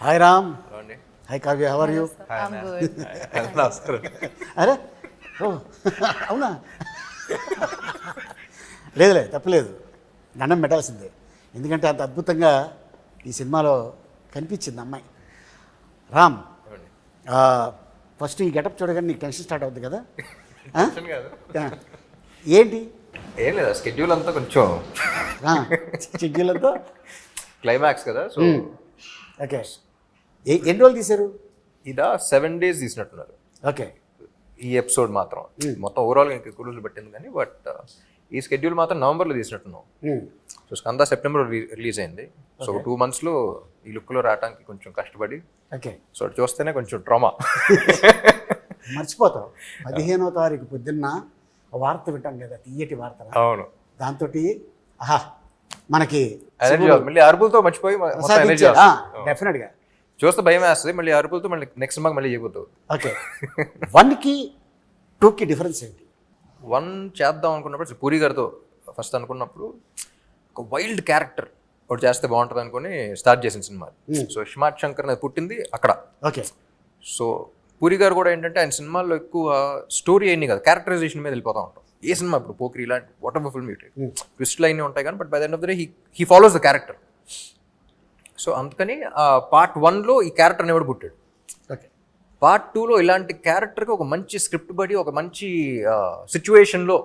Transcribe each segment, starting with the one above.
Hi Ram. అండి. Hi Kavya, how are you? I'm good. నమస్కారం. అరే ఓ అవునా? లేదులే, తప్పలేదు, దండం పెట్టాల్సిందే. ఎందుకంటే అంత అద్భుతంగా ఈ సినిమాలో కనిపించింది అమ్మాయి. రామ్, ఫస్ట్ ఈ గెటప్ చూడగానే నీకు టెన్షన్ స్టార్ట్ అవుతుంది కదా? ఏంటి? ఏం లేదా, స్కెడ్యూల్ అంతా కొంచెం షెడ్యూల్తో క్లైమాక్స్ కదా, సో ఓకే. ఎన్ని రోజులు తీశారు? ఇదా 7 days తీసినట్టున్నారు ఓకే. ఈ ఎపిసోడ్ మాత్రం. మొత్తం ఓవరాల్గా ఇంకా ఎక్కువ రోజులు పట్టింది కానీ, బట్ ఈ స్కెడ్యూల్ మాత్రం నవంబర్లో తీసినట్టున్నాం. సో స్కంద సెప్టెంబర్ రిలీజ్ అయింది. సో 2 monthsలో ఈ లుక్లో రావడానికి కొంచెం కష్టపడి, ఓకే. సో అది చూస్తేనే కొంచెం ట్రామా. మర్చిపోతావు. 15వ తారీఖు పొద్దున్న వార్త వింటాం కదా, తీయటి వార్త. అవును, దాంతో ఆహా మనకి ఎనర్జీ మళ్ళీ అరుపులతో మర్చిపోయి ఎనర్జీ డెఫినెట్గా చూస్తే భయం వేస్తుంది. మళ్ళీ అరుపులతో మళ్ళీ నెక్స్ట్ సినిమాకి మళ్ళీ చేయబోతావు. ఓకే. 1కి 2కి డిఫరెన్స్ ఏంటి? 1 చేద్దాం అనుకున్నప్పుడు పూరి గారితో ఫస్ట్ అనుకున్నప్పుడు ఒక వైల్డ్ క్యారెక్టర్ ఒకటి చేస్తే బాగుంటుంది అనుకుని స్టార్ట్ చేసిన సినిమా. సో స్మార్ట్ శంకర్ అనేది పుట్టింది అక్కడ. ఓకే. సో పూరి గారు కూడా ఏంటంటే ఆయన సినిమాల్లో ఎక్కువ స్టోరీ అయింది కదా, క్యారెక్టరైజేషన్ మీద వెళ్ళిపోతూ ఉంటాం. ఏ సినిమా ఇప్పుడు పోక్రీ ఇలాంటి వాట్ ఎవర్ ఫిల్మ్ ట్విస్ట్లు అయినా ఉంటాయి కానీ, but by the end of the day he follows the character. So అందుకని పార్ట్ 1లో ఈ క్యారెక్టర్ అనేవాడు పుట్టాడు. ఓకే. పార్ట్ 2లో ఇలాంటి క్యారెక్టర్కి ఒక మంచి స్క్రిప్ట్ బడి ఒక మంచి సిచ్యువేషన్లో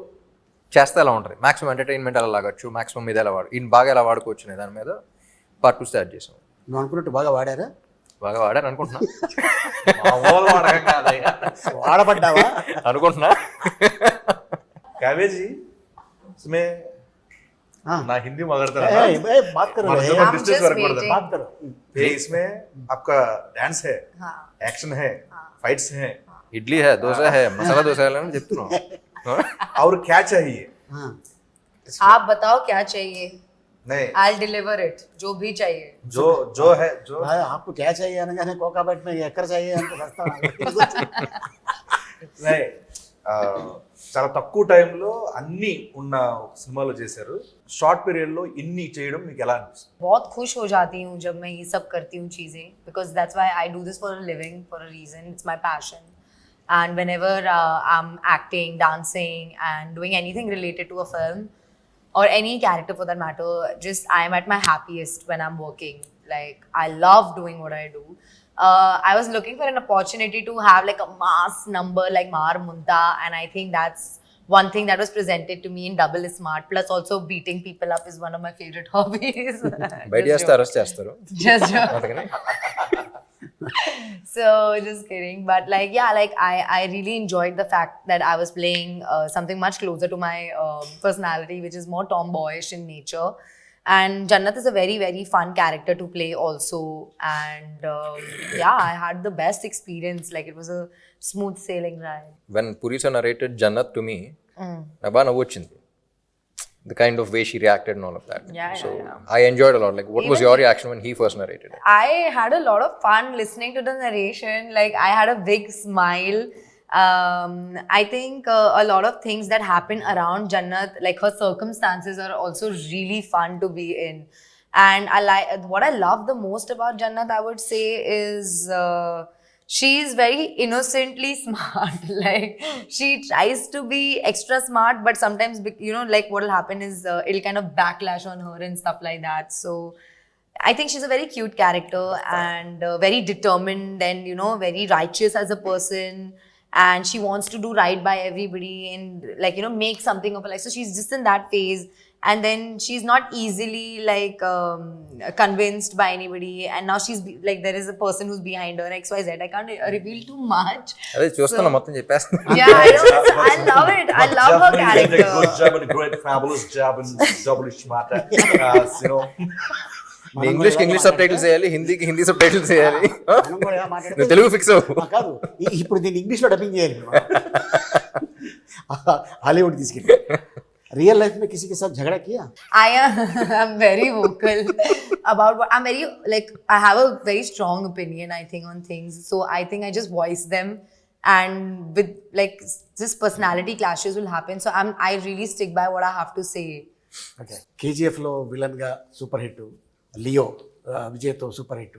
చేస్తే ఎలా ఉంటుంది, మాక్సిమం ఎంటర్టైన్మెంట్ ఎలా లాగచ్చు, మాక్సిమం మీద ఎలా ఈయన బాగా ఎలా వాడుకోవచ్చు అనే దాని మీద పార్ట్ 2 స్టార్ట్ చేసాం. నువ్వు అనుకున్నట్టు బాగా వాడారా? బాగా వాడాను అనుకుంటున్నా. వాడబడ్డావా అనుకుంటున్నా. काव्य जी इसमें ना हिंदी मगरता ए, ए, बात करो रे। जो I'm डिस्टेंस just वर्क पड़ता waiting. बात करो। है इसमें आपका डांस है, हाँ. एक्शन है, फाइट्स है, ఇడ్లీ హే, దోశ హే, మసాలా దోశ అని చెప్తున్నాం. और क्या चाहिए? हाँ, आप बताओ क्या चाहिए, नहीं I'll deliver it. जो भी चाहिए. जो है जो भाई, आपको क्या चाहिए అనగానే కోకాబెట్ में ఎక్కడ चाहिए అంటే వస్తాను. नहीं చాలా తక్కువ టైంలో అన్ని ఉన్న సినిమాలో చేశారు. షార్ట్ పీరియడ్ లో ఇన్ని చేయడం మీకు ఎలా అనిపిస్తుంది? बहुत खुश हो जाती हूँ जब मैं ये सब करती हूँ चीज़ें, because that's why I do this for a living, for a reason. It's my passion. And whenever I'm acting, dancing, and doing anything related to a film or any character for that matter, just I'm at my happiest when I'm working. Like, I love doing what I do. I was looking for an opportunity to have like a mass number like Mar Munta, and I think that's one thing that was presented to me in Double is Smart. Plus, also beating people up is one of my favorite hobbies. బయట చేస్తే arrest చేస్తారు. Just joke. అందుకని So just kidding, but like yeah, like I really enjoyed the fact that I was playing something much closer to my personality, which is more tomboyish in nature. And Jannat is a very very fun character to play also, and yeah, I had the best experience. Like, it was a smooth sailing ride. When Puri sir narrated జన్నత్ to me, నాకు బాగా నవ్వు వచ్చింది. The kind of way she reacted and all of that. Yeah, so yeah. I enjoyed a lot. Like, what was your reaction when he first narrated it? I had a lot of fun listening to the narration. Like, I had a big smile. I think a lot of things that happen around Jannat, like her circumstances, are also really fun to be in. And what I love the most about Jannat, I would say, is she's very innocently smart. Like, she tries to be extra smart, but sometimes, you know, like what will happen is it'll kind of backlash on her and stuff like that. So I think she's a very cute character and very determined and, you know, very righteous as a person. And she wants to do right by everybody and, like, you know, make something of her life. So she's just in that phase. And then she's not easily like convinced by anybody. And now she's like, there is a person who's behind her, XYZ. I can't reveal too much. అదే చూస్తున్నా, మొత్తం చెప్పేస్తున్నా. Yeah, I know. I love it. I love her Definitely did a character. good job and a great fabulous job in Double Smart. You know, నీ ఇంగ్లీష్కి English sub titles చేయాలి, హిందీకి Hindi sub titles చేయాలి. మనం కూడా ఇలా మాట్లాడితే నువ్వు తెలుగు ఫిక్స్ అవ్వు. కాదు, ఇప్పుడు దీన్ని ఇంగ్లీష్లో డబ్బింగ్ చేయాలి. హాలీవుడ్ తీసుకెళ్ళి रियल लाइफ में किसी के साथ झगड़ा किया? I'm very vocal about what I'm very, like, I have a very strong opinion, I think, on things. So I think I just voice them, and with like just personality clashes will happen. So I really stick by what I have to say. Okay. కేజీఎఫ్లో విలన్గా super hit, Leo విజయ్తో super hit,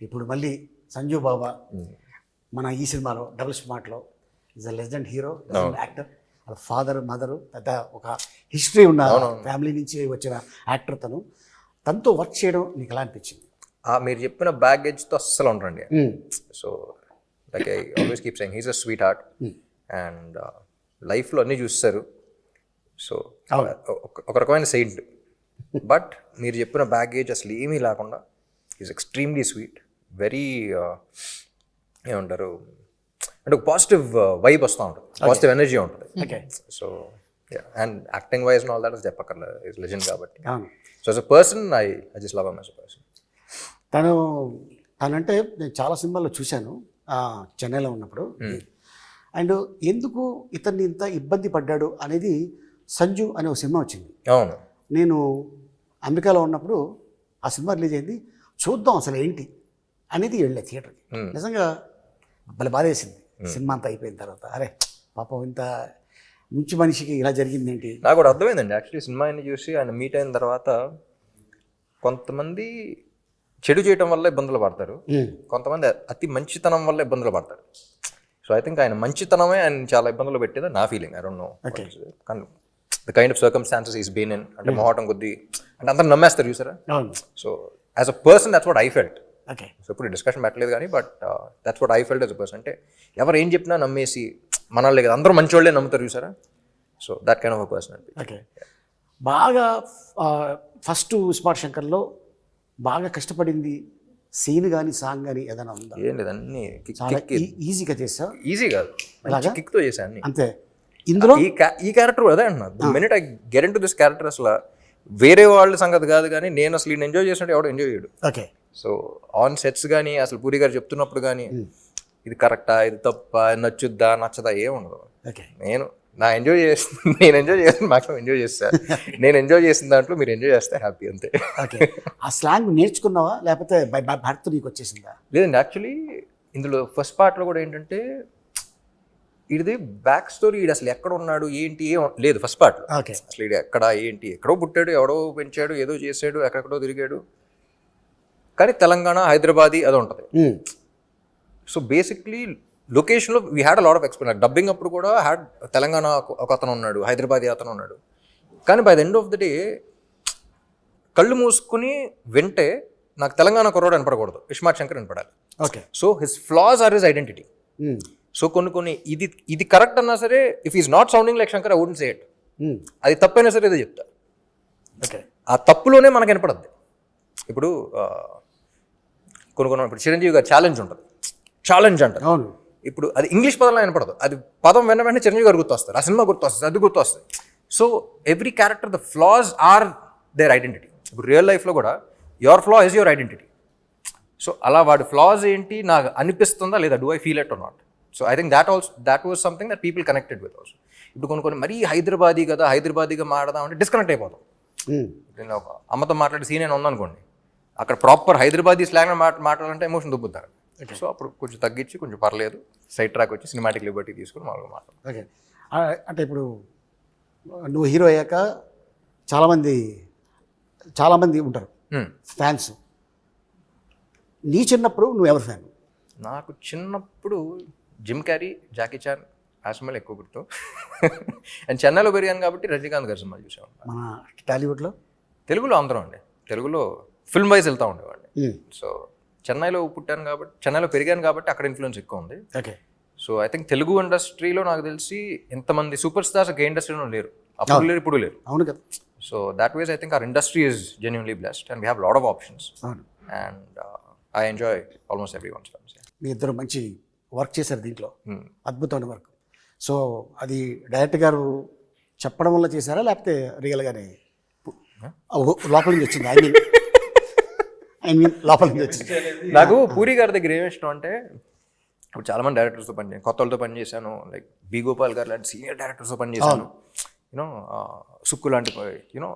ఇప్పుడు మళ్ళీ సంజు బాబా మన ఈ సినిమాలో double స్మార్ట్లో is a legend hero, legend actor. వాళ్ళ ఫాదర్ మదరు పెద్ద ఒక హిస్టరీ ఉన్న ఫ్యామిలీ నుంచి వచ్చిన యాక్టర్ తనతో వర్క్ చేయడం నీకు ఎలా అనిపించింది? మీరు చెప్పిన బ్యాగేజ్తో అస్సలు ఉండరండి. So like I always keep saying he's a sweet heart and లైఫ్లో అన్నీ చూస్తారు. సో ఒక రకమైన సెయింట్. బట్ మీరు చెప్పిన బ్యాగేజ్ అసలు ఏమీ లేకుండా ఈజ్ ఎక్స్ట్రీమ్లీ స్వీట్, వెరీ ఏమంటారు అంటే ఒక పాజిటివ్ వైబ్ వస్తూ ఉంటుంది, పాజిటివ్ ఎనర్జీ ఉంటుంది. So and acting wise all that చెప్పక్కర్లేదు, ఈజ్ లెజెండ్ కాబట్టి. So as a person I just love him as a person. తనంటే నేను చాలా సినిమాల్లో చూశాను చెన్నైలో ఉన్నప్పుడు. అండ్ ఎందుకు ఇతన్ని ఇంత ఇబ్బంది పడ్డాడు అనేది సంజు అనే ఒక సినిమా వచ్చింది. అవును, నేను అమెరికాలో ఉన్నప్పుడు ఆ సినిమా రిలీజ్ అయింది. చూద్దాం అసలు ఏంటి అనేది వెళ్ళే థియేటర్కి. నిజంగా భలే బాధ వేసింది సినిమా అంతా అయిపోయిన తర్వాత. అరే పాపం ఇంత మంచి మనిషికి ఇలా జరిగింది ఏంటి. నాకు కూడా అర్థమైందండి యాక్చువల్లీ సినిమా అన్ని చూసి ఆయన మీట్ అయిన తర్వాత కొంతమంది చెడు చేయడం వల్ల ఇబ్బందులు పడతారు, కొంతమంది అతి మంచితనం వల్ల ఇబ్బందులు పడతారు. సో ఐ థింక్ ఆయన మంచితనమే ఆయన చాలా ఇబ్బందులు పెట్టేది నా ఫీలింగ్. ఐ డోంట్ నో కానీ the kind of circumstances is been in, అంటే మొహటం కొద్దీ అంటే అందరూ నమ్మేస్తారు చూసారా. So as a person that's what I felt. So ఇప్పుడు డిస్కషన్ పెట్టలేదు కానీ but that's what I felt as a person. అంటే ఎవరు ఏం చెప్పినా నమ్మేసి మనల్ని కదా అందరూ మంచి వాళ్ళే నమ్ముతారు చూసారా. So that kind of a person. Okay, బాగా ఫస్ట్ స్మార్ట్ శంకర్లో బాగా కష్టపడింది సీన్ కానీ సాంగ్ కానీ ఏదైనా ఉందా? ఏం లేదు, అన్ని చాలా ఈజీగా చేసా. ఈజీ కాదు, కిక్తో చేశాను అన్ని. అంతే. ఇందులో ఈ క్యారెక్టర్ అదే అంటున్నా, minute I get in to this character అసలు వేరే వాళ్ళ సంగతి కాదు కానీ నేను అసలు ఈయన ఎంజాయ్ చేసినట్టు ఎవడో ఎంజాయ్ చేయడు. ఓకే. సో ఆన్ సెట్స్ కానీ అసలు పూరి గారు చెప్తున్నప్పుడు కానీ ఇది కరెక్టా, ఇది తప్ప, నచ్చుద్దా నచ్చదా ఏముండదు. ఓకే, నేను ఎంజాయ్ చేస్తాను మాక్సిమం ఎంజాయ్ చేస్తాను. నేను ఎంజాయ్ చేసిన దాంట్లో మీరు ఎంజాయ్ చేస్తే హ్యాపీ అంతే. ఓకే. ఆ స్లాంగ్ నేర్చుకున్నావా లేకపోతే బై భర్త నీకు వచ్చేసిందా? లేదండి, యాక్చువల్లీ ఇందులో ఫస్ట్ పార్ట్లో కూడా ఏంటంటే ఇది బ్యాక్ స్టోరీ, ఇది అసలు ఎక్కడ ఉన్నాడు ఏంటి ఏం లేదు ఫస్ట్ పార్ట్లో. ఓకే. అసలు ఇది ఎక్కడ ఏంటి, ఎక్కడో పుట్టాడు, ఎవడో పెంచాడు, ఏదో చేసాడు, ఎక్కడెక్కడో తిరిగాడు, కానీ తెలంగాణ హైదరాబాదీ అది ఉంటుంది. సో బేసిక్లీ లొకేషన్లో we had a lot of explain. Dubbing అప్పుడు కూడా హ్యాడ్ తెలంగాణ ఒక అతను ఉన్నాడు, హైదరాబాదీ అతను ఉన్నాడు. కానీ by the end of the day కళ్ళు మూసుకుని వింటే నాకు తెలంగాణ కుర్రాడు వినపడకూడదు, ఇస్మార్ట్ శంకర్ వినపడాలి. Okay. So his flaws are his identity. So కొన్ని ఇది కరెక్ట్ అన్నా సరే if is not sounding like Shankar I wouldn't say it. అది తప్పైనా సరే ఏదో చెప్తా. ఓకే. ఆ తప్పులోనే మనకు వినపడద్ది. ఇప్పుడు కొన్ని ఇప్పుడు చిరంజీవి గారు ఛాలెంజ్ ఉంటుంది, ఛాలెంజ్ అంటారు. అవును. ఇప్పుడు అది ఇంగ్లీష్ పదంలో వినపడదు, అది పదం వెంటనే చిరంజీవి గారు గుర్తొస్తారు, ఆ సినిమా గుర్తొస్తుంది, అది గుర్తొస్తుంది. So every character the flaws are their identity. ఇప్పుడు రియల్ లైఫ్లో కూడా your flaw is your identity. So అలా వాడి ఫ్లాస్ ఏంటి నాకు అనిపిస్తుందా లేదా, do I feel it or not. So I think that was something that people connected with also. ఇప్పుడు కొన్ని మరీ హైదరాబాదీగా మాట్లాడదాం అంటే డిస్కనెక్ట్ అయిపోతాం. నేను ఒక అమ్మతో మాట్లాడే సీన్ అయినా ఉందనుకోండి, అక్కడ ప్రాపర్ హైదరాబాదీ స్లాంగ్ మాట్లాడాలంటే ఎమోషన్ దుబ్బుతారు. సో అప్పుడు కొంచెం తగ్గించి కొంచెం పర్లేదు సైడ్ ట్రాక్ వచ్చి సినిమాటిక్ లిబర్టీ తీసుకుని మామూలుగా మాట్లాడు. ఓకే. అంటే ఇప్పుడు నువ్వు హీరో అయ్యాక చాలామంది ఉంటారు ఫ్యాన్స్. నీ చిన్నప్పుడు నువ్వు ఎవరు ఫ్యాన్? నాకు చిన్నప్పుడు జిమ్ క్యారీ, జాకీ చాన్ ఆ సినిమాలు ఎక్కువ గుర్తు. అండ్ చెన్నైలో పెరిగాను కాబట్టి రజనీకాంత్ గారి సినిమాలు చూసాను. మన టాలీవుడ్లో తెలుగులో అందరం అండి, తెలుగులో ఫిల్మ్ వైజ్ వెళ్తూ ఉండేవాడిని. సో చెన్నైలో పెరిగాను కాబట్టి అక్కడ ఇన్ఫ్లుయెన్స్ ఎక్కువ ఉంది. Okay. So I think Telugu ఇండస్ట్రీలో నాకు తెలిసి ఇంతమంది సూపర్ స్టార్స్ ఏ ఇండస్ట్రీలో లేరు, అప్పుడు లేరు ఇప్పుడు లేరు. అవును కదా. So that was I think our industry is genuinely blessed and we have lot of options. అవును. And I enjoy almost everyone's films. మీ ఇద్దరు మంచి వర్క్ చేశారు దీంట్లో, అద్భుతమైన వర్క్. సో అది డైరెక్టర్ గారు చెప్పడం వల్ల చేశారా లేకపోతే రియల్గానే లోపల నుంచి వచ్చింది? ఐ మీన్ లోపల నుంచి వచ్చింది. నాకు పూరి గారి దగ్గర ఏమి ఇష్టం అంటే, ఇప్పుడు చాలామంది డైరెక్టర్స్తో పనిచేసాను, కొత్త వాళ్ళతో పనిచేశాను, లైక్ బి గోపాల్ గారు లాంటి సీనియర్ డైరెక్టర్స్తో పనిచేశాను. యూనో సుక్కు లాంటి యూనో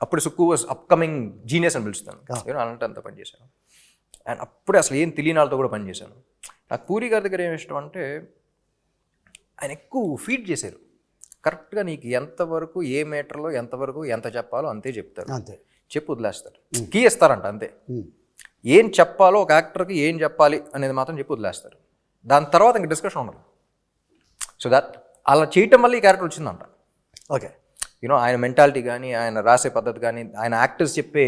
అప్పుడు సుక్కు వాజ్ అప్కమింగ్ జీనియస్ అని పిలుస్తాను, యూనో అలాంటి అంతా పనిచేశాను. అండ్ అప్పుడే అసలు ఏం తెలియని వాళ్ళతో కూడా పనిచేశాను. నాకు పూరి గారి దగ్గర ఏమి ఇష్టం అంటే ఆయన ఎక్కువ ఫీడ్ చేశారు. కరెక్ట్గా నీకు ఎంతవరకు ఏ మీటర్లో ఎంతవరకు ఎంత చెప్పాలో అంతే చెప్తారు, అంతే చెప్పు వదిలేస్తారు, కీ ఇస్తారంట అంతే. ఏం చెప్పాలో ఒక యాక్టర్కి ఏం చెప్పాలి అనేది మాత్రం చెప్పి వదిలేస్తారు. దాని తర్వాత ఇంక డిస్కషన్ ఉండదు. సో దట్ అలా చేయటం వల్ల ఈ క్యారెక్టర్ వచ్చిందంట. ఓకే, యూనో ఆయన మెంటాలిటీ కానీ, ఆయన రాసే పద్ధతి కానీ, ఆయన యాక్టర్స్ చెప్పే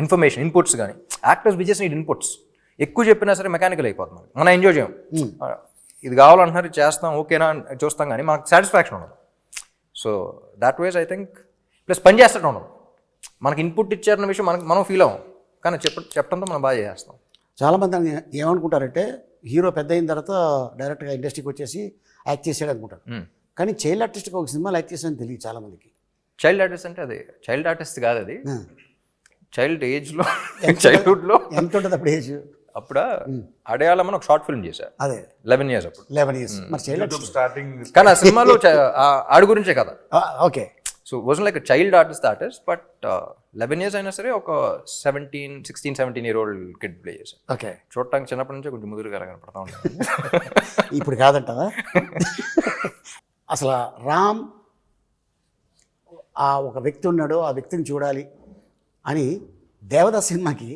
ఇన్ఫర్మేషన్ ఇన్పుట్స్ కానీ, actors we just need inputs. ఎక్కువ చెప్పినా సరే మెకానికల్ అయిపోతుంది. మనం ఎంజాయ్ చేయం. ఇది కావాలంటున్నారు, ఇది చేస్తాం, ఓకేనా అని చూస్తాం, కానీ మనకు సాటిస్ఫాక్షన్ ఉండదు. So that was I think plus పని చేస్తూ ఉండదు. మనకి ఇన్పుట్ ఇచ్చారన్న విషయం మనం ఫీల్ అవ్వం, కానీ చెప్పడంతో మనం బాగా చేస్తాం. చాలామంది ఏమనుకుంటారంటే హీరో పెద్ద అయిన తర్వాత డైరెక్ట్గా ఇండస్ట్రీకి వచ్చేసి యాక్ట్ చేసాడు అనుకుంటారు. కానీ చైల్డ్ ఆర్టిస్ట్గా ఒక సినిమాలో యాక్ట్ చేసాడని తెలియదు చాలామందికి. చైల్డ్ ఆర్టిస్ట్ అంటే అది చైల్డ్ ఆర్టిస్ట్ కాదు, అది చైల్డ్ ఏజ్లో చైల్డ్హుడ్లో ఎంత ఉంటుంది అప్పుడు ఏజ్? అప్పుడు అడయాళమని ఒక షార్ట్ ఫిల్మ్ చేశారు. అదే 11 years అప్పుడు. 11 years. మరి చైల్డ్ ఆర్టిస్ట్ స్టార్టింగ్ కానీ ఆ సినిమాలో ఆడి గురించే కదా. Okay. So was like child artist but 11 years అయినా సరే ఒక 16, 17 year old కిడ్ ప్లే చేశారు. ఓకే, చూడటానికి చిన్నప్పటి నుంచే కొంచెం ముదురుగా కనపడతా ఉంటాను. ఇప్పుడు కాదంటావా? అసలు రామ్ ఆ ఒక వ్యక్తి ఉన్నాడు, ఆ వ్యక్తిని చూడాలి అని దేవదాస్ సినిమాకి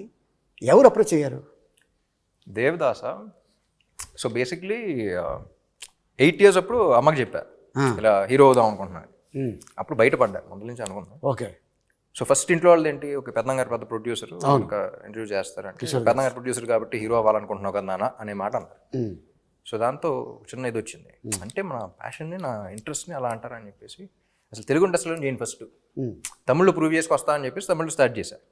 ఎవరు అప్రోచ్ అయ్యారు? దేవదాస. సో బేసిక్లీ 8 years అప్పుడు అమ్మకి చెప్పా ఇలా హీరో అవుదాం అనుకుంటున్నాను. అప్పుడు బయటపడ్డాను, ముందు నుంచి అనుకున్నాను. ఓకే. సో ఫస్ట్ ఇంట్లో వాళ్ళు ఏంటి, ఒక పెద్దంగారు పెద్ద ప్రొడ్యూసర్ ఒక ఇంటర్వ్యూ చేస్తారంటే, పెద్దంగారు ప్రొడ్యూసర్ కాబట్టి హీరో అవ్వాలనుకుంటున్నావు కదా నాన్న అనే మాట అన్నారు. సో దాంతో చిన్న ఇది వచ్చింది, అంటే మన ప్యాషన్ని, నా ఇంట్రెస్ట్ని అలా అంటారని చెప్పేసి అసలు తెలుగు ఇండస్ట్రీలో నేను ఫస్ట్ తమిళ్లో ప్రూవ్ చేసుకొస్తా అని చెప్పేసి తమిళ్లో స్టార్ట్ చేశాను.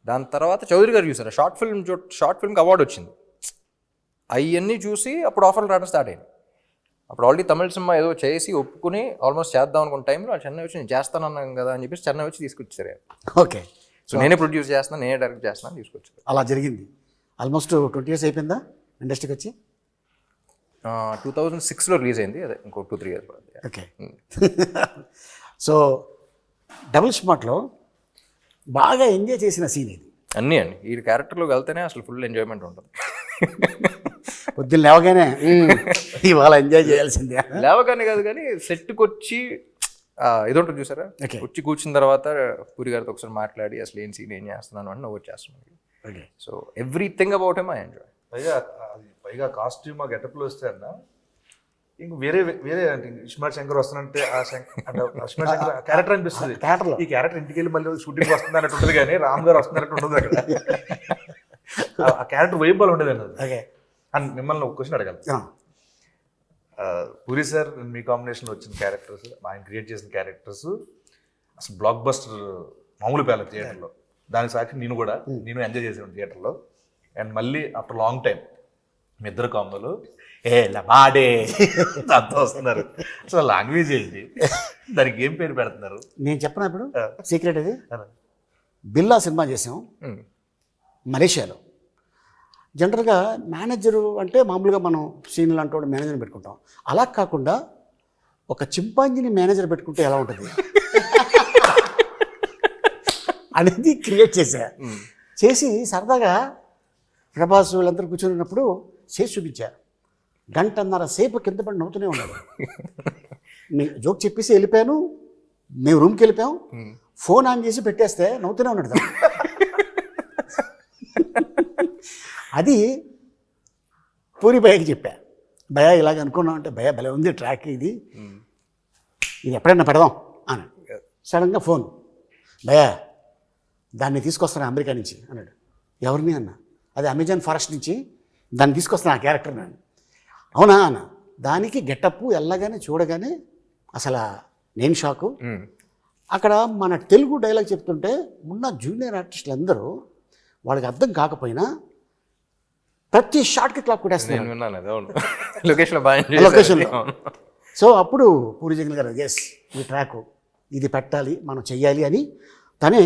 దాని తర్వాత చౌదరి గారు చూసారు, షార్ట్ ఫిల్మ్కి అవార్డు వచ్చింది. అవన్నీ చూసి అప్పుడు ఆఫర్లు రావడం స్టార్ట్ అయింది. అప్పుడు ఆల్రెడీ తమిళ సినిమా ఏదో చేసి ఒప్పుకుని ఆల్మోస్ట్ చేద్దాం అనుకున్న టైంలో చెన్నై వచ్చి నేను చేస్తానన్నాను కదా అని చెప్పేసి చెన్నై వచ్చి తీసుకొచ్చారు. ఓకే. సో నేనే ప్రొడ్యూస్ చేస్తున్నాను, నేనే డైరెక్ట్ చేస్తున్నాను, తీసుకొచ్చారు. అలా జరిగింది. ఆల్మోస్ట్ 20 years అయిపోయిందా ఇండస్ట్రీకి వచ్చి? 2006లో రిలీజ్ అయింది, అదే ఇంకో 2-3 years పడుతుంది. ఓకే. సో డబుల్ స్మార్ట్లో బాగా ఎంజాయ్ చేసిన సీన్ ఇది. అన్నీ అండి, ఈ క్యారెక్టర్లోకి వెళ్తేనే అసలు ఫుల్ ఎంజాయ్మెంట్ ఉంటుంది. పొద్దున్న లేవగానే ఇవాళ ఎంజాయ్ చేయాల్సిందే. లేవగానే కాదు కానీ సెట్కి వచ్చి ఇది ఉంటుంది చూసారా, వచ్చి కూర్చున్న తర్వాత పూరి గారితో ఒకసారి మాట్లాడి అసలు ఏం సీన్ ఏం చేస్తున్నాను అని నవ్వు చేస్తున్నాను. So everything about him I enjoy. పైగా కాస్ట్యూమ్ ఆ గెటప్లో వస్తే అన్న ఇంక వేరే అంటే ఇస్మార్ట్ శంకర్ వస్తానంటే ఆ ఇస్మార్ట్ శంకర్ క్యారెక్టర్ అనిపిస్తుంది. ఈ క్యారెక్టర్ ఇంటికి వెళ్ళి మళ్ళీ షూటింగ్ వస్తుంది అన్నట్టు ఉంటుంది, కానీ రామ్ గారు వస్తున్నట్టు ఉండదు అక్కడ. ఆ క్యారెక్టర్ వైబల్ ఉండేది అన్నది. అండ్ మిమ్మల్ని ఒక క్వశ్చన్ అడగాలి. పూరి సార్ మీ కాంబినేషన్లో వచ్చిన క్యారెక్టర్స్, ఆయన క్రియేట్ చేసిన క్యారెక్టర్స్ అసలు బ్లాక్ బస్టర్ మామూలు పేల థియేటర్లో. దానికి సాక్షి నేను ఎంజాయ్ చేసాను థియేటర్లో. అండ్ మళ్ళీ ఆఫ్టర్ లాంగ్ టైం మీ ఇద్దరు కాంబోలు లబాడే అంతా వస్తున్నారు. అసలు లాంగ్వేజ్ ఏంటి, దానికి ఏం పేరు పెడుతున్నారు? నేను చెప్పను ఇప్పుడు సీక్రెట్ ఇది. బిల్లా సినిమా చేసాం మలేషియాలో. జనరల్గా మేనేజరు అంటే మామూలుగా మనం సీన్లు అంటూ మేనేజర్ని పెట్టుకుంటాం. అలా కాకుండా ఒక చింపాంజీని మేనేజర్ పెట్టుకుంటే ఎలా ఉంటుంది అనేది క్రియేట్ చేసి సరదాగా ప్రభాస్ వీళ్ళందరూ కూర్చొని చేసి చూపించారు. 1.5 గంట సేపు కింద పడి నవ్వుతూనే ఉన్నాడు. జోక్ చెప్పేసి వెళ్ళిపోయాను, మేము రూమ్కి వెళ్ళిపోయాం, ఫోన్ ఆన్ చేసి పెట్టేస్తే నవ్వుతూనే ఉన్నాడు. అది పూరి భయ్యకి చెప్పా, భయ్యా ఇలాగ అనుకున్నాం అంటే, భయ్యా భలే ఉంది ట్రాక్, ఇది ఎప్పుడైనా పెడదాం అని. సడన్గా ఫోన్, భయ్యా దాన్ని తీసుకొస్తాను అమెరికా నుంచి అన్నాడు. ఎవరిని అన్న? అది అమెజాన్ ఫారెస్ట్ నుంచి దాన్ని తీసుకొస్తాను ఆ క్యారెక్టర్ నేను. అవునా అన్న. దానికి గెటప్ వెళ్ళగానే చూడగానే అసలు నేను షాకు. అక్కడ మన తెలుగు డైలాగ్ చెప్తుంటే ఉన్న జూనియర్ ఆర్టిస్టులు అందరూ వాళ్ళకి అర్థం కాకపోయినా ప్రతి షాట్కి క్లాప్ కొట్టేస్తున్నారు లొకేషన్లో. సో అప్పుడు పూరి జగన్ గారు ఎస్ ఈ ట్రాక్ ఇది పెట్టాలి, మనం చెయ్యాలి అని తనే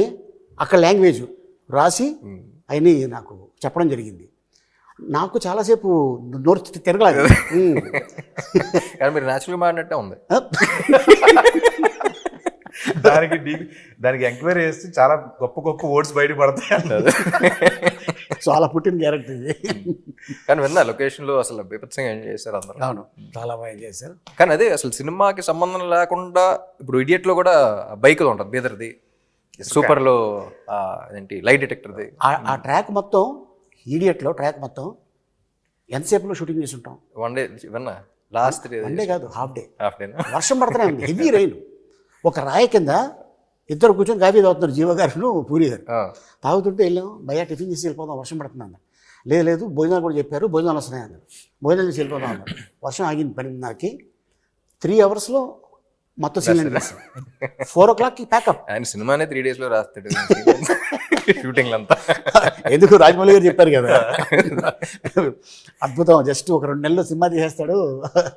అక్కడ లాంగ్వేజ్ రాసి అవన్నీ నాకు చెప్పడం జరిగింది. నాకు చాలాసేపు నోరు తిరగలేదు. కానీ మీరు న్యాచురల్గా మాడినట్టే ఉంది. దానికి ఎంక్వైరీ చేస్తే చాలా గొప్ప గొప్ప వర్డ్స్ బయట పడతాయి అన్నది. చాలా పుట్టిన క్యారెక్టర్ ఇది. కానీ విన్నా లొకేషన్లో అసలు బీభత్సంగా ఎంజాయ్ చేశారు అందరూ. అవును, చాలా బాగా ఎంజాయ్ చేశారు. కానీ అదే అసలు సినిమాకి సంబంధం లేకుండా ఇప్పుడు ఇడియట్లో కూడా బైక్ ఉంటుంది బీదర్ది, సూపర్లో ఏంటి లైట్ డిటెక్టర్ది. ఆ ట్రాక్ మొత్తం ఈడియట్లో ట్రాక్ మొత్తం ఎంతసేపులో షూటింగ్ చేసి ఉంటాం? వన్ డే విన్నా లాస్ట్ వన్ డే కాదు, హాఫ్ డే. హాఫ్ డేనా? వర్షం పడుతూనే ఉంది, హెవీ రైన్. ఒక రాయి కింద ఇద్దరు కూర్చొని కాఫీ తాగుతున్నారు, జీవ గారు పూరి గారు. తాగుతుంటే వెళ్ళాం, భయ్యా టిఫిన్ చేసి వెళ్ళిపోదాం, వర్షం పడుతుంది అన్నారు. లేదు భోజనాలు కూడా చెప్పారు, భోజనాలు వస్తున్నాయి అన్నారు. భోజనాలు చేసి వెళ్ళిపోదాం అన్నారు. వర్షం ఆగింది 10:30కి. 3 అవర్స్లో మొత్తం సీన్ 4 o'clockకి ప్యాకప్. ఆయన సినిమానే 3 days లో రాస్తాడు షూటింగ్ అంతా. ఎందుకు రాజమౌళి గారు చెప్పారు కదా, అద్భుతం. జస్ట్ ఒక 2 నెలల్లో సినిమా తీసేస్తాడు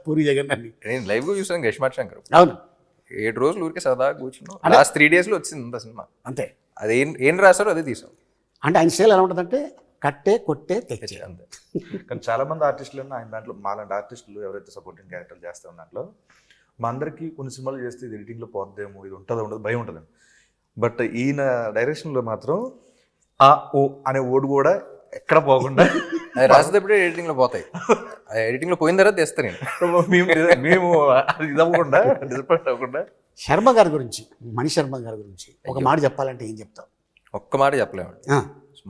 పూరి జగన్నాథ్. నేను లైవ్గా చూసాను గష్మాట్ శంకర్. అవును, 7 రోజులు ఊరికే సరదాగా కూర్చున్నాం. లాస్ట్ 3 days లో వచ్చింది అంత సినిమా. అంతే. అది ఏం రాశారో అదే తీసాం. అంటే ఆయన స్టైల్ ఎలా ఉంటుందంటే కట్టే కొట్టే తెచ్చే. అంతే. కానీ చాలా మంది ఆర్టిస్టులు ఆయన దాంట్లో మాలాంటి ఆర్టిస్టులు ఎవరైతే సపోర్టింగ్ క్యారెక్టర్ చేస్తారో దాంట్లో మా అందరికీ కొన్ని సినిమాలు చేస్తే ఇది ఎడిటింగ్లో పోద్దేమో, ఇది ఉంటుందో ఉండదు భయం ఉంటుంది. బట్ ఈయన డైరెక్షన్లో మాత్రం ఆ ఓ అనే ఓడు కూడా ఎక్కడ పోకుండా అది రాసేటప్పుడే ఎడిటింగ్లో పోతాయి. ఎడిటింగ్లో పోయిన తర్వాత తెస్తాను నేను. మేము అది ఇది అవ్వకుండా డిసప్పాయింట్ అవ్వకుండా. శర్మ గారి గురించి, మణి శర్మ గారి గురించి ఒక మాట చెప్పాలంటే ఏం చెప్తావు? ఒక్క మాట చెప్పలేమండి.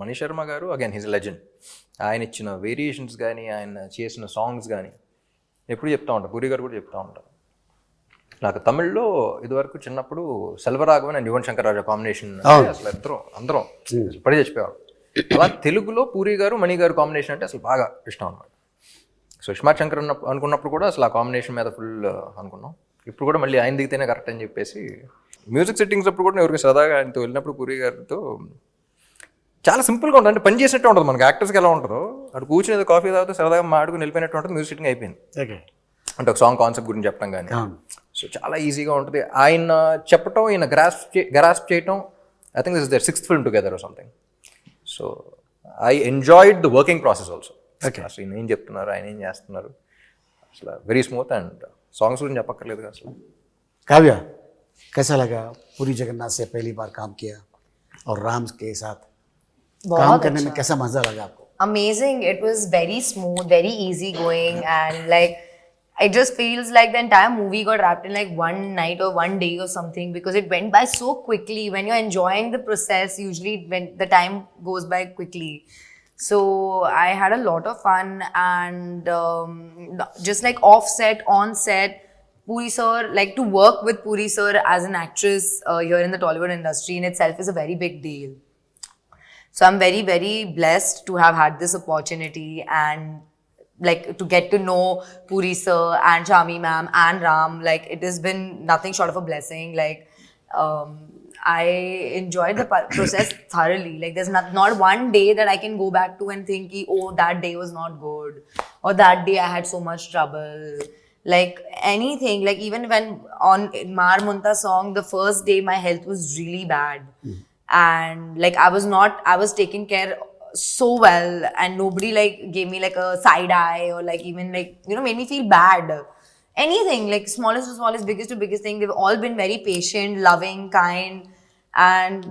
మణి శర్మ గారు అగైన్ హిజ్ లెజెండ్. ఆయన ఇచ్చిన వేరియేషన్స్ కానీ, ఆయన చేసిన సాంగ్స్ కానీ ఎప్పుడు చెప్తా ఉంటారు. పూరి గారు కూడా చెప్తా ఉంటారు. నాకు తమిళ్లో ఇదివరకు చిన్నప్పుడు సెల్వరాఘవన్ అండ్ యువన్ శంకర్ రాజా కాంబినేషన్ అసలు అందరం పడి చచ్చిపోయేవాడు. అలా తెలుగులో పూరి గారు మణి గారు కాంబినేషన్ అంటే అసలు బాగా ఇష్టం అనమాట. సో ఇస్మార్ట్ శంకర్ అనుకున్నప్పుడు కూడా అసలు ఆ కాంబినేషన్ మీద ఫుల్ అనుకున్నాం. ఇప్పుడు కూడా మళ్ళీ ఆయన దిగితేనే కరెక్ట్ అని చెప్పేసి మ్యూజిక్ సెట్టింగ్స్ అప్పుడు కూడా ఎవరికి సరదాగా ఆయనతో వెళ్ళినప్పుడు పూరి గారితో చాలా సింపుల్గా ఉంటుంది. అంటే పని చేసినట్టు ఉంటుంది. మనకి యాక్టర్స్కి ఎలా ఉంటుందో అక్కడ కూర్చుని ఏదో కాఫీ తాగుతూ సరదాగా మాడుకుని వెళ్ళిపోయినట్టు ఉంటుంది. మ్యూజిక్ సెట్టింగ్ అయిపోయింది. అంటే ఒక సాంగ్ కాన్సెప్ట్ గురించి చెప్పడం కానీ, సో చాలా ఈజీగా ఉంటుంది. ఆయన చెప్పటం, ఈయన గ్రాస్ప్ చేయటం. I think this is their 6th film together or something. So I enjoyed the working process also. అసలు ఈయన ఏం చెప్తున్నారు, ఆయన ఏం చేస్తున్నారు, అసలు వెరీ స్మూత్. అండ్ సాంగ్స్ గురించి చెప్పక్కర్లేదు కదా అసలు. काव्या, कैसा लगा पूरी जगन्नाथ से पहली बार काम किया और राम के साथ काम करने में कैसा मजा लगा आपको? Amazing. It was very smooth, very easy going, and like it just feels like the entire movie got wrapped in like one night or one day or something, because it went by so quickly. When you're enjoying the process, usually when the time goes by quickly. So I had a lot of fun, and just like off set, on set, Puri sir, like to work with Puri sir as an actress here in the Tollywood industry in itself is a very big deal. So I'm very, very blessed to have had this opportunity, and like to get to know Puri sir and Shami ma'am and Ram. Like it has been nothing short of a blessing. Like I enjoyed the process thoroughly. Like there's not one day that I can go back to and think, oh, that day was not good, or that day I had so much trouble. Like anything, like even when on Mar Munta song, the first day my health was really bad. And like I was taken care so well, and nobody like gave me like a side eye or like even like, you know, made me feel bad. Anything, like smallest to smallest, biggest to biggest thing, they've all been very patient, loving, kind. And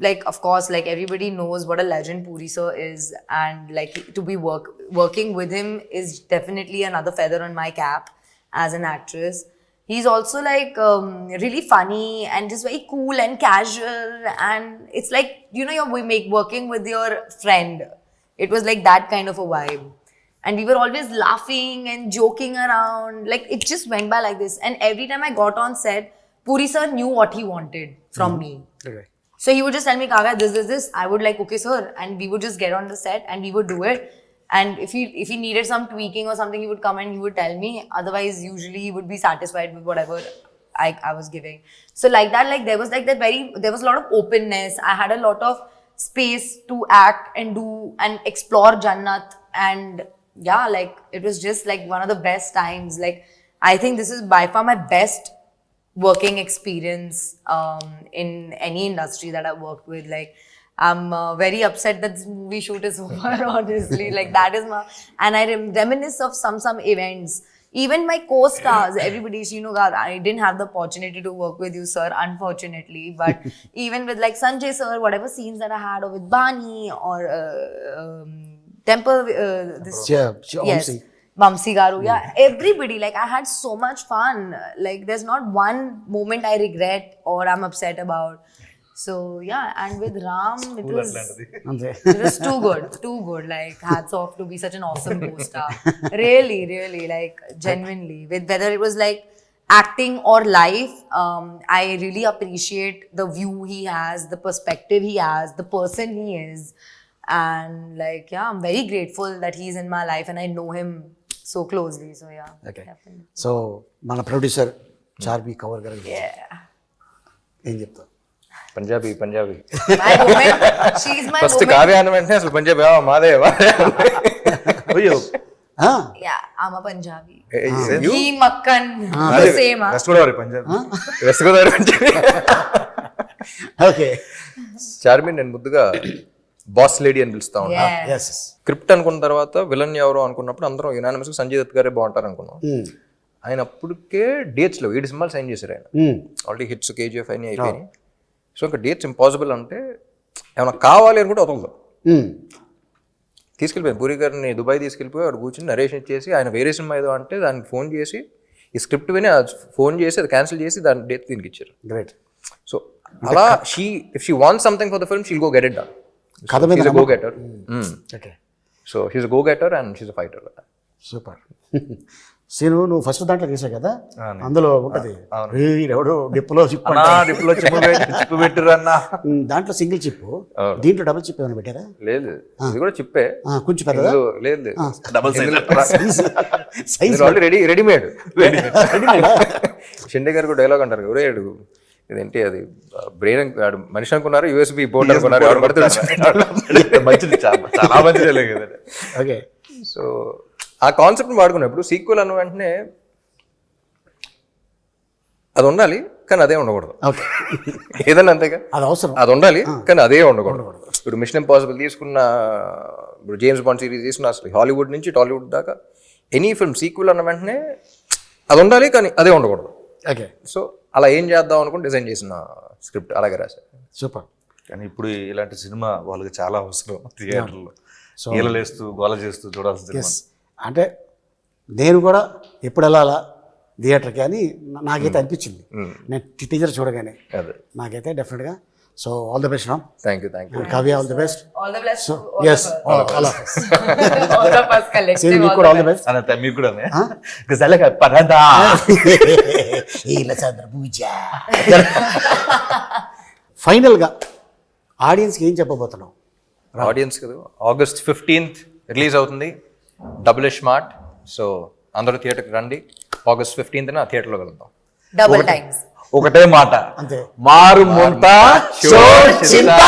like of course, like everybody knows what a legend Puri sir is, and like to be working with him is definitely another feather on my cap as an actress. He's also like really funny and just very cool and casual, and it's like, you know, you're working with your friend. It was like that kind of a vibe, and we were always laughing and joking around. Like it just went by like this, and every time I got on set, Puri sir knew what he wanted from me. Okay. So he would just tell me, Kavya, this. I would like, okay sir, and we would just get on the set and we would do it. And if he needed some tweaking or something, he would come and he would tell me. Otherwise, usually he would be satisfied with whatever I was giving. So like that, like there was a lot of openness. I had a lot of space to act and do and explore Jannat. And yeah, like it was just like one of the best times. Like I think this is by far my best working experience in any industry that I've worked with. Like I'm very upset that this movie shoot is over, honestly. Like that is my, and I reminisce of some events. Even my co-stars, everybody, you know, I didn't have the opportunity to work with you, sir, unfortunately. But even with like Sanjay sir, whatever scenes that I had, or with Bani or Temple, yes, Vamsi Garu, yeah, everybody, like I had so much fun. Like there's not one moment I regret or I'm upset about. So yeah, and with Ram, it was అంతే too good. Like hats off to be such an awesome co-star. Really, like genuinely. With whether it was like acting or life, I really appreciate the view he has, the perspective he has, the person he is, and like yeah, I'm very grateful that he's in my life and I know him so closely. So yeah, okay definitely. So మన producer Charmi cover గారు Yeah. ఏం చెప్తావు? Punjabi My woman, she's my first woman. Kavya అన్న వెంటనే అసలు పంజాబీ మాదే అయ్యో ఆ, Yeah, I'm a Punjabi. You? He Makkan, the same. Huh? West Godavari Punjab west Godavari Punjabi. Okay Charmi నేను ముద్దుగా బాస్ లేడీ అని పిలుస్తా ఉన్నా. Yeah. ఎస్ స్క్రిప్ట్ అనుకున్న తర్వాత విలన్ ఎవరో అనుకున్నప్పుడు అందరం యునానిమస్ సంజయ్ దత్ గారే బాగుంటారు అనుకున్నాం. ఆయన అప్పటికే డేట్స్ లో 7 సినిమాలు సైన్ చేశారు ఆయన. ఆల్రెడీ హిట్స్ కేజీఎఫ్ అని అయిపోయినాయి. సో ఇంకా డేట్స్ ఇంపాసిబుల్ అంటే ఏమైనా కావాలి అనుకుంటే వదలదు. తీసుకెళ్ళిపోయాను పూరి గారిని దుబాయ్ తీసుకెళ్ళిపోయి వాడు కూర్చొని నరేషన్ ఇచ్చేసి ఆయన వేరే సినిమా ఏదో అంటే దానికి ఫోన్ చేసి ఈ స్క్రిప్ట్ విని ఫోన్ చేసి అది క్యాన్సిల్ చేసి దాని డేట్ దీనికి ఇచ్చారు. గ్రేట్. సో అలా if she wants something for the film she'll go get it done. కథ మీద she's go getter. Okay so she's go getter and she's fighter. Super. Seenu నువ్వు ఫస్ట్ దాంట్లో చేసావు కదా, అందులో ఉంటది ఎవడో డిప్పులో చిప్ డిప్లో చిప్పు పెట్టిర్రు అన్న. దాంట్లో సింగిల్ చిప్, దీంట్లో డబుల్ చిప్ ఏమైనా పెట్టారా? లేదు ఇది కూడా చిప్పే. కొంచెం పెద్దదా? లేదు double size already readymade. Shinde గారు కూడా డైలాగ్ అంటారు ఒరే అడుగు ఇదేంటి అది బ్రెయిన్ మనిషి అనుకున్నారు యూఎస్బి బోర్డు అనుకున్నారు ఎవరు పడుతుంది. మంచిది, చాలా మంచిది కదా. ఓకే. సో ఆ కాన్సెప్ట్ని వాడుకున్నప్పుడు సీక్వెల్ అన్న వెంటనే అది ఉండాలి కానీ అదే ఉండకూడదు. ఓకే. ఏదన్నా అంతేగా, అది అవసరం. అది ఉండాలి కానీ అదే ఉండకూడదు. ఇప్పుడు మిషన్ ఇంపాసిబుల్ తీసుకున్న, ఇప్పుడు జేమ్స్ బాండ్ సిరీస్ తీసుకున్న, అసలు హాలీవుడ్ నుంచి టాలీవుడ్ దాకా ఎనీ ఫిల్మ్ సీక్వెల్ అన్న వెంటనే అది ఉండాలి కానీ అదే ఉండకూడదు. ఓకే. సో అలా ఏం చేద్దాం అనుకుని డిజైన్ చేసిన స్క్రిప్ట్ అలాగే రాశారు. సూపర్. కానీ ఇప్పుడు ఇలాంటి సినిమా వాళ్ళకి చాలా అవసరం థియేటర్లో. ఈలలేస్తూ గోల చేస్తూ చూడాల్సిన సినిమా. అంటే నేను కూడా ఎప్పుడు వెళ్ళాలా థియేటర్కి అని నాకైతే అనిపించింది నేను టీజర్ చూడగానే. అదే నాకైతే డెఫినెట్గా. So all the best Ram. Thank you. Kavya all the best. All the best. So to all us of us. All of us. All of us collective. Seenu మీకు all కూడా the all the best. Anantha మీకు కూడా గజాల పరదా. ఫైనల్గా ఆడియన్స్కి ఏం చెప్పబోతున్నావు? ఆడియన్స్ కదా, August 15th రిలీజ్ అవుతుంది డబుల్ స్మార్ట్. సో అందరూ థియేటర్కి రండి. August 15th థియేటర్లో వెళ్దాం. Double times. ఒకటే మాట, అంతే. మారు ముంత షో చింత.